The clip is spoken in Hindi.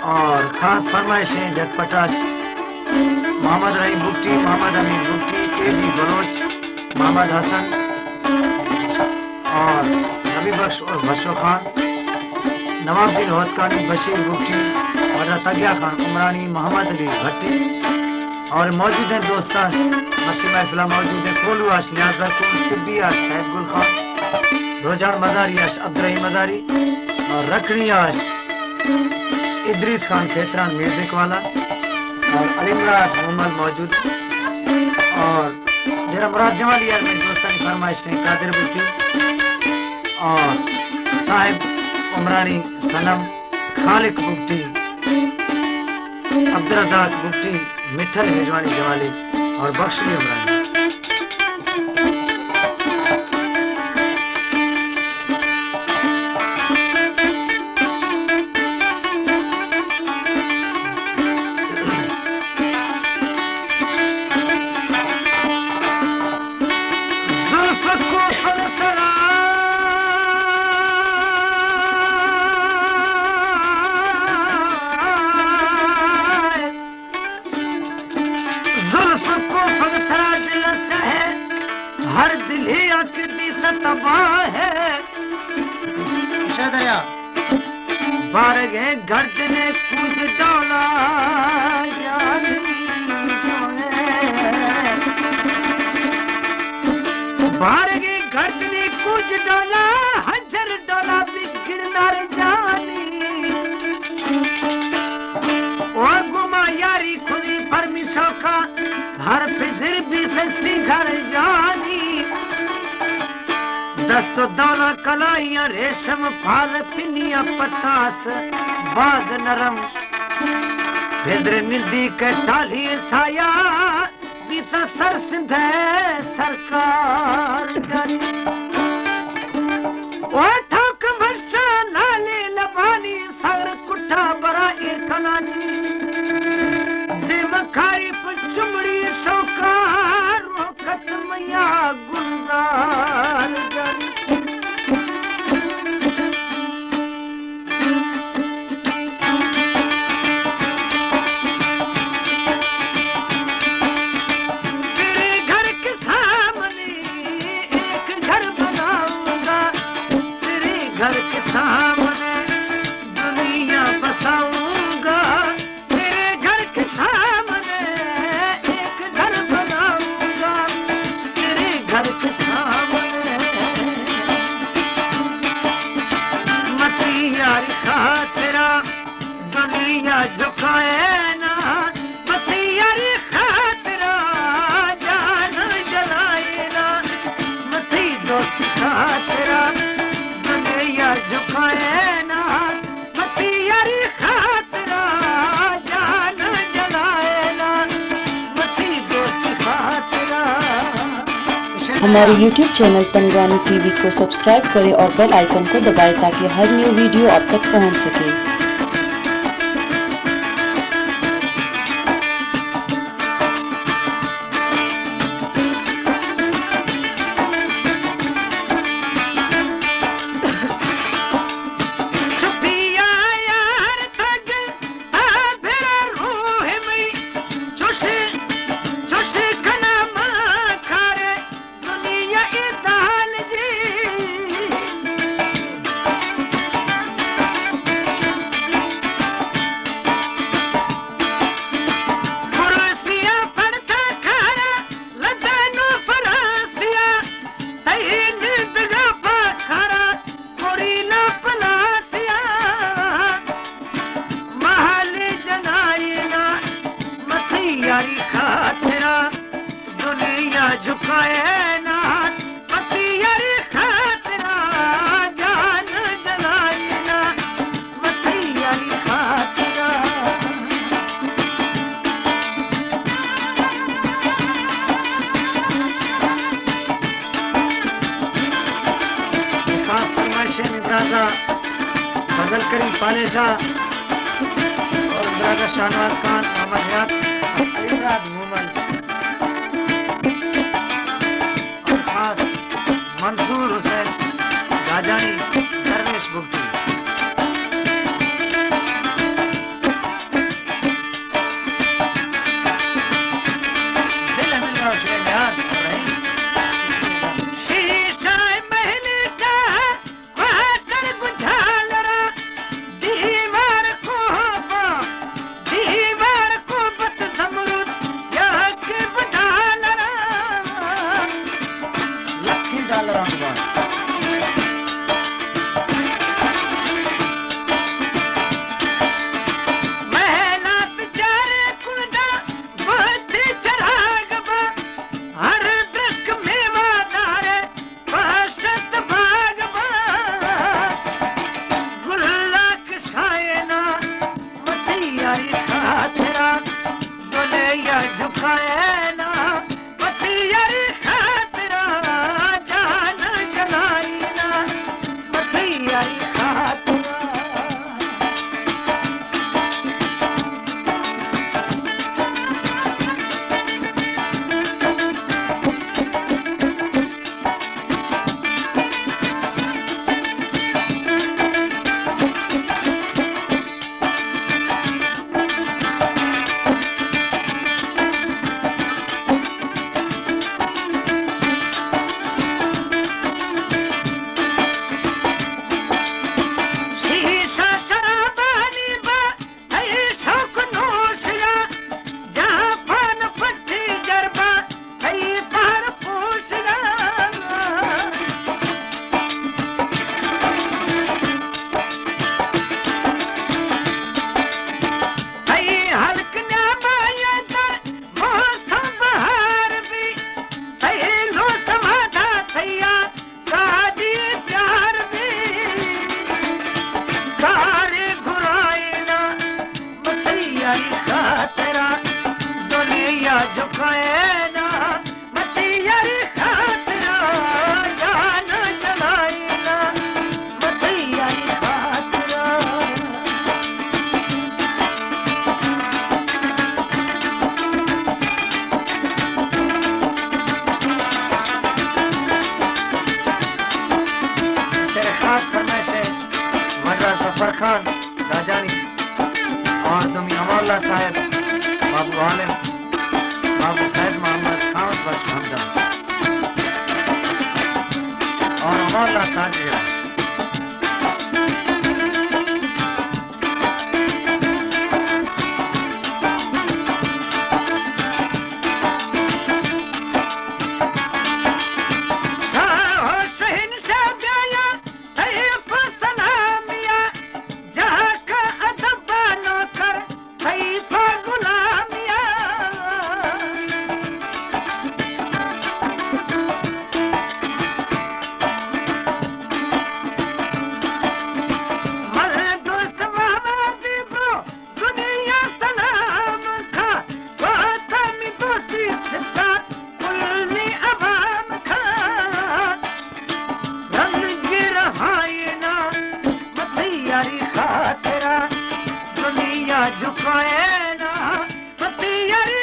और खास फरमाइशें झटपटाश मोहम्मद रहीम बुट्टी, मोहम्मद अमीन बुट्टी, केबी बलोच, मोहम्मद हसन और नबी बख्श और बशो खान, नवाबुद्दीन होतकानी, बशीर बुट्टी और तगिया खान उमरानी, मोहम्मद अली भट्टी और मौजूद हैं दोस्तान मसी महफिला मौजूद है कोलुआश न्याजा को सिद्दियाश सैद गुल खान, रोजान मदारियाश अब्दुर्रहीम मदारी और रखड़ियाश इद्रीस खान खेतरान म्यूजिक वाला और अलीमराज मोहम्मद मौजूद और जरा मुराद जमाली यार में दोस्तानी फरमाइश ने कादिर बुट्टी और साहिब उमरानी सनम, खालिक बुट्टी, अब्दुर्रज़ाक बुट्टी, मिठल मेजवानी जमाली और बख्शी उमरानी। हर दिल ही अकदी तबाह है बार गए गर्द ने कुछ डोला बार गए गर्द ने कुछ डोला हजर डोला बिगड़ना जानी और गुमा यारी खुदी परमिशों का हर फिजर भी फसी घर जानी दस्तो दौला कलाइया रेशम फाल पिनिया पतास बाग नरम भेद्र निंदी के टाली साया बीता सर सिंधे सरकार गरी ओ ठोक भरसा नाले लबानी सर कुटा बरा कलानी दिमखारी चुमड़ी शौकार रोकत मैया गुलजार तेरे घर के सामने एक घर बनाऊंगा, तेरे घर के सामने दुनिया बसाऊंगा, तेरे घर के सामने एक घर बनाऊंगा, तेरे घर के सामने मती यारी खातिरा दुनिया झुकाए ना, मती यारी खातिरा जान जलाए ना, मती दोस्त खातिरा दुनिया झुकाए ना, मती यारी खातिरा जान जलाए ना, मती दोस्त खातिरा। हमारे YouTube चैनल पंजवानी टीवी को सब्सक्राइब करें और बेल आइकन को दबाएं ताकि हर न्यू वीडियो आप तक पहुंच सके। झुकाए ना मती यारी खातिरा जान जलाए ना, मती यारी खातिरा। खास फरमाइशें इब्राजा फजल करीम पालेशा और इब्राजा शाहनवाज खान, मोहम्मद हयात, अलीराज मोहम्मद मंसूर हुसैन गाजानी, दरवेश बुट्टी यारी खातरा दुनिया झुकाए ना मती यारी खातरा जान जलाई ना मती यारी खातरा झुकाए ना मती यारी खातरा जान जलाई ना मती यारी खातरा शेर खास फरमाइश है मर्रा जफर खान राजानी और दुमी अमरुल्लाह साहब बाबू आलिम बाबू सैद मोहम्मद खान बस हमदम और अमरुल्लाह ताजरा यारी खातरा दुनिया झुकाए ना मती यारी